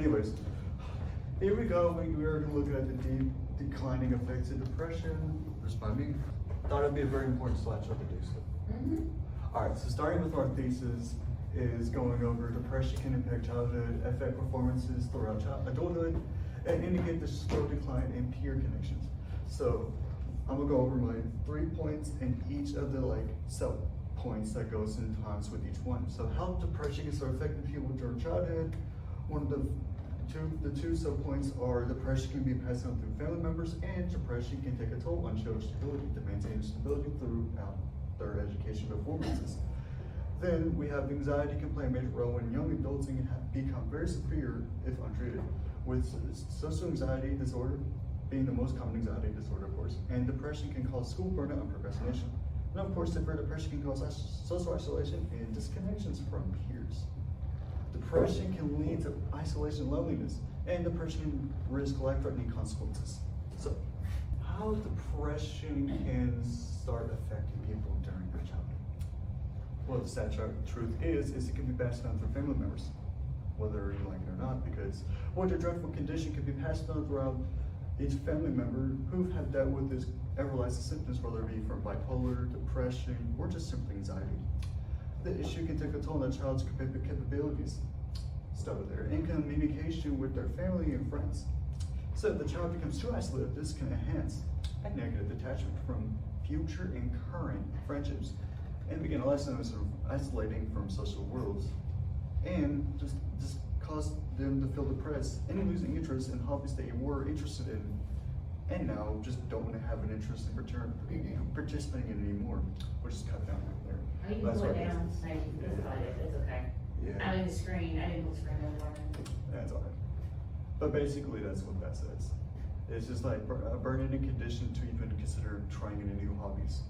anyways, here we go. We are going to look at the declining effects of depression. Just by me. Thought it'd be a very important slideshow to do so. Alright, so starting with our thesis is going over depression can impact childhood, affect performances throughout adulthood, and indicate the slow decline in peer connections. So I'm gonna go over my 3 points and each of the sub points that goes in times with each one. So how depression can start affecting people during childhood. One of the two sub points are depression can be passed on through family members, and depression can take a toll on children's ability to maintain stability throughout their education performances. Then we have anxiety can play a major role in young adults and can become very severe if untreated, with social anxiety disorder being the most common anxiety disorder, of course, and depression can cause school burnout and procrastination. And of course, severe depression can cause social isolation and disconnections from peers. Depression can lead to isolation and loneliness, and depression can risk life-threatening consequences. So, how depression can start affecting people during their childhood? Well, the sad truth is it can be passed on through family members, whether you like it or not, because what a dreadful condition can be passed on throughout each family member who have dealt with this everlasting symptoms, whether it be from bipolar, depression, or just simply anxiety. The issue can take a toll on a child's capabilities, there, in communication with their family and friends. So if the child becomes too isolated, this can enhance a negative detachment from future and current friendships, and begin isolating from social worlds, and just cause them to feel depressed and losing interest in hobbies they were interested in, and now just don't have an interest in participating in anymore, which is cut down right there. You can pull it down, so you can decide it, it's okay. Yeah. I mean the screen, I didn't pull the screen over. That's all right. But basically that's what that says. It's just like a burdening condition to even consider trying any new hobbies.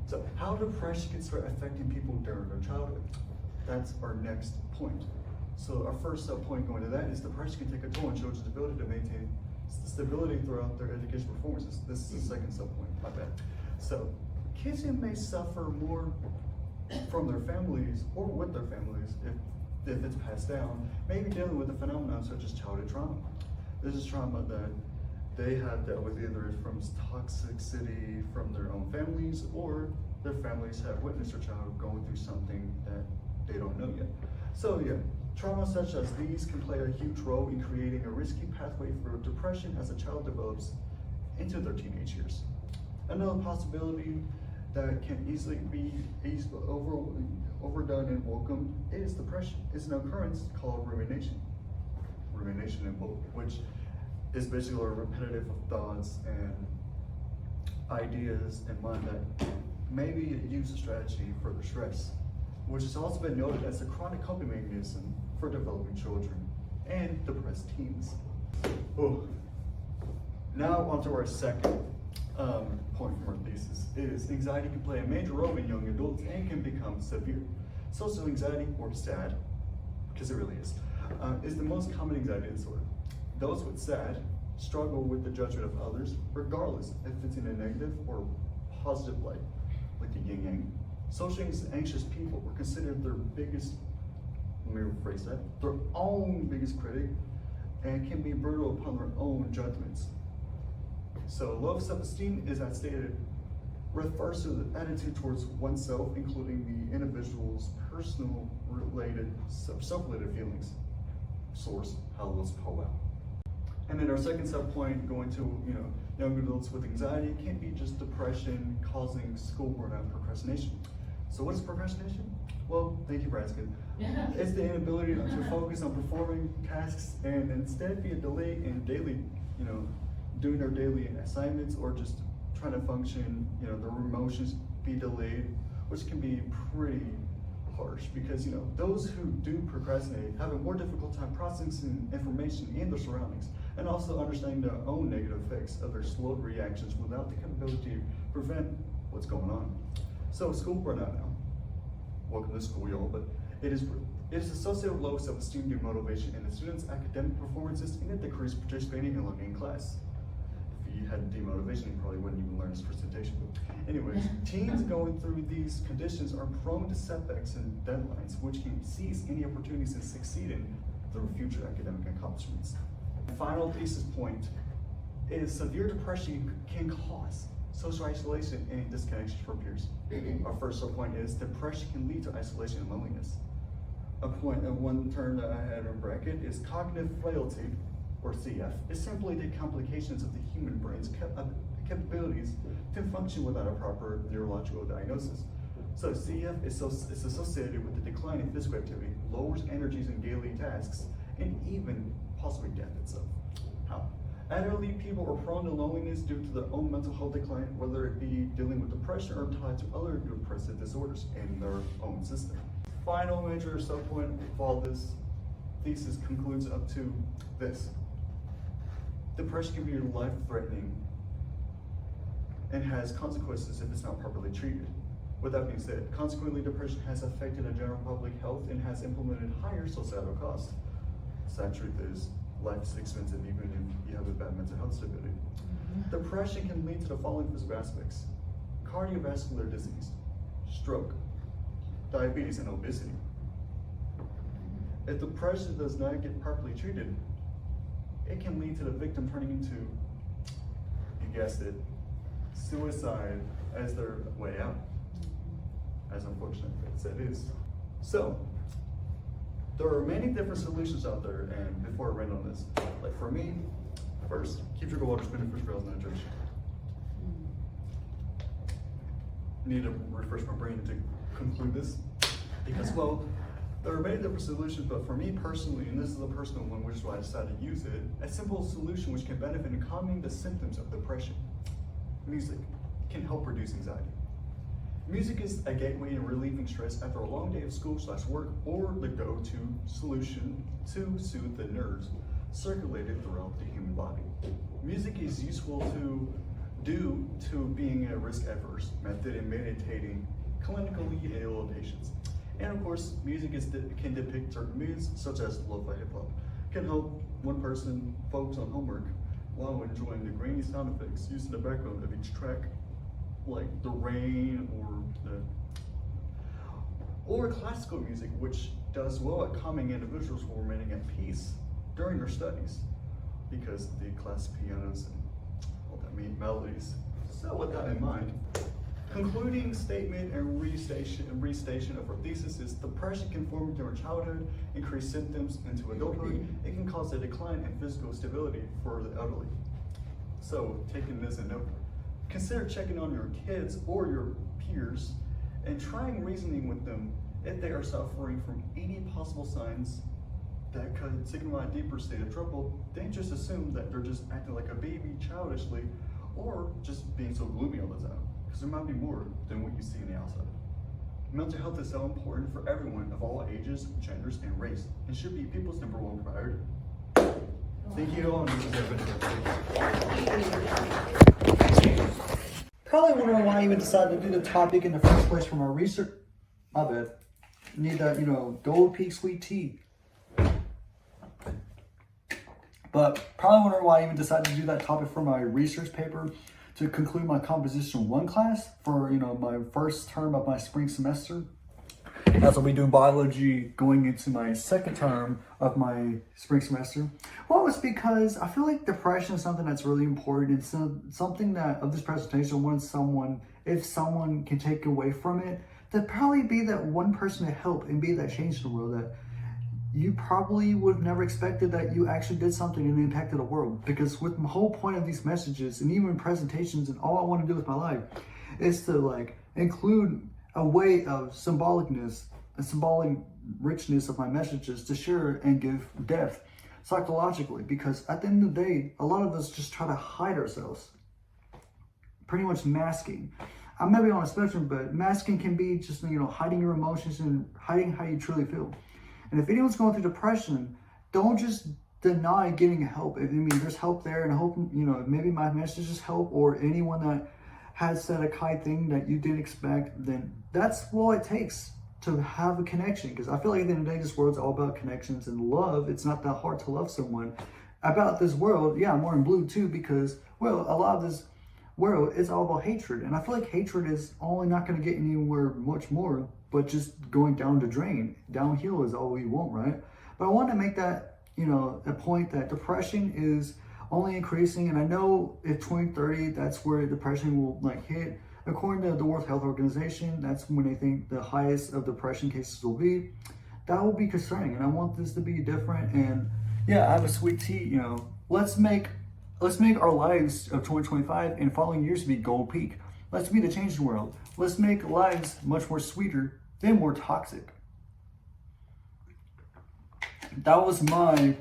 So how depression can start affecting people during their childhood? That's our next point. So our first sub point going to that is depression can take a toll on children's ability to maintain stability throughout their education performances. This is the second sub point, my bad. So kids who may suffer more from their families or with their families if it's passed down, may be dealing with a phenomenon such as childhood trauma. This is trauma that they have dealt with either from toxicity from their own families, or their families have witnessed their child going through something that they don't know yet. So yeah, trauma such as these can play a huge role in creating a risky pathway for depression as a child develops into their teenage years. Another possibility that can easily be overdone and welcomed is depression. It's an occurrence called rumination. Rumination in book, which is basically a repetitive of thoughts and ideas in mind that maybe use a strategy for the stress, which has also been noted as a chronic coping mechanism for developing children and depressed teens. Oh. Now onto our second point from our thesis is anxiety can play a major role in young adults and can become severe. Social anxiety, or SAD, because it really is the most common anxiety disorder. Those with SAD struggle with the judgment of others, regardless if it's in a negative or positive light, like the yin yang. Socially anxious people were considered their biggest, let me rephrase that, their own biggest critic, and can be brutal upon their own judgments. So low self-esteem, is as stated, refers to the attitude towards oneself, including the individual's personal related, self-related feelings. Source, Howells Powell. And then our second sub point, going to young adults with anxiety, can be just depression causing school burnout and procrastination. So what is procrastination? Well, thank you for asking. It's the inability to focus on performing tasks and instead be a delay in daily, doing their daily assignments, or just trying to function, their emotions be delayed, which can be pretty harsh because, those who do procrastinate have a more difficult time processing information in their surroundings and also understanding their own negative effects of their slow reactions without the capability to prevent what's going on. So school burnout now. Welcome to school, y'all, but it is associated with low self-esteem, demotivation in the students' academic performances, and a decrease participating and learning in class. If you had demotivation, you probably wouldn't even learn this presentation. But anyways, teens going through these conditions are prone to setbacks and deadlines, which can seize any opportunities to succeed in their future academic accomplishments. final thesis point is severe depression can cause social isolation and disconnection from peers. Our first subpoint is depression can lead to isolation and loneliness. One term that I had in bracket is cognitive frailty, or CF, is simply the complications of the human brain's capabilities to function without a proper neurological diagnosis. So CF is associated with the decline in physical activity, lowers energies in daily tasks, and even possibly death itself. How? Elderly people are prone to loneliness due to their own mental health decline, whether it be dealing with depression or tied to other depressive disorders in their own system. Final major subpoint of all this thesis concludes up to this. Depression can be life-threatening and has consequences if it's not properly treated. With that being said, consequently, depression has affected the general public health and has implemented higher societal costs. Sad truth is, life is expensive even if you have a bad mental health stability. Depression can lead to the following physical aspects: cardiovascular disease, stroke, diabetes, and obesity. If depression does not get properly treated, it can lead to the victim turning into, you guessed it, suicide as their way out. As unfortunate as it is. So, there are many different solutions out there, and before I rant on this, like for me, first, keep your water spinning for spells and hydration. Need to refresh my brain to conclude this, because well, there are many different solutions, but for me personally, and this is a personal one, which is why I decided to use it, a simple solution which can benefit in calming the symptoms of depression. Music can help reduce anxiety. Music is a gateway in relieving stress after a long day of school/work, or the go-to solution to soothe the nerves circulated throughout the human body. Music is useful due to being a risk-averse method in meditating clinically ill patients. And of course, music can depict certain moods, such as lo-fi hip-hop. Can help one person focus on homework while enjoying the grainy sound effects used in the background of each track, like the rain or classical music, which does well at calming individuals who are remaining at peace during their studies, because the classic pianos and all that melodies. So with that in mind, concluding statement and restation of our thesis is depression can form during childhood, increase symptoms into adulthood. It can cause a decline in physical stability for the elderly. So taking this a note, consider checking on your kids or your peers and trying reasoning with them if they are suffering from any possible signs that could signify a deeper state of trouble. Don't just assume that they're just acting like a baby childishly or just being so gloomy all the time, because there might be more than what you see on the outside. Mental health is so important for everyone of all ages, genders, and race, and should be people's #1 priority. Thank you all, and this is everything. Probably wondering why I even decided to do the topic in the first place from our research. My bad. Need that, Gold Peak sweet tea. But probably wondering why I even decided to do that topic for my research paper to conclude my Composition 1 class for, my first term of my spring semester. As I'll be doing biology going into my second term of my spring semester. Well, it's because I feel like depression is something that's really important. It's something that, of this presentation, if someone can take away from it, that'd probably be that one person to help and be that change in the world that you probably would have never expected that you actually did something and impacted the world. Because with the whole point of these messages and even presentations and all I want to do with my life is to include a way of symbolicness, a symbolic richness of my messages to share and give depth psychologically. Because at the end of the day, a lot of us just try to hide ourselves, pretty much masking. I may be on a spectrum, but masking can be just hiding your emotions and hiding how you truly feel. And if anyone's going through depression, don't just deny getting help. There's help there, and I hope maybe my messages help, or anyone that has said a kind thing that you didn't expect, then that's all it takes to have a connection. Because I feel like at the end of the day, this world's all about connections and love. It's not that hard to love someone. About this world, yeah, I'm wearing blue too, because, well, a lot of this world is all about hatred. And I feel like hatred is only not going to get anywhere much more, but just going down the drain. Downhill is all we want, right? But I want to make that, a point that depression is only increasing, and I know if 2030, that's where depression will like hit. According to the World Health Organization, that's when they think the highest of depression cases will be. That will be concerning, and I want this to be different. And yeah, I have a sweet tea. Let's make our lives of 2025 and following years to be gold peak. Let's be the changing world. Let's make lives much more sweeter than more toxic. That was my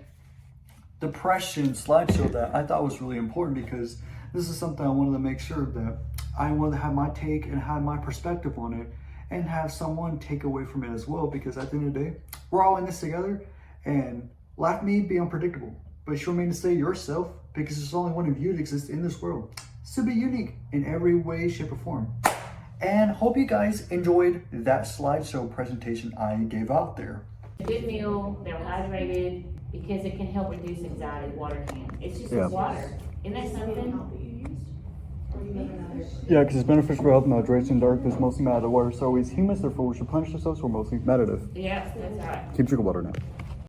depression slideshow that I thought was really important, because this is something I wanted to make sure that I wanted to have my take and have my perspective on it, and have someone take away from it as well, because at the end of the day, we're all in this together, and life may be unpredictable, but you remain to stay yourself, because there's only one of you that exists in this world. So be unique in every way, shape, or form. And hope you guys enjoyed that slideshow presentation I gave out there. A good meal, they're hydrated, because it can help reduce anxiety, water can. It's just Yeah. water. Isn't that something? Yeah, because it's beneficial for health and hydration. Dark is mostly mad at water, so always humans, therefore we should punish ourselves. We're mostly meditative. Yeah, that's right. Keep drinking water now.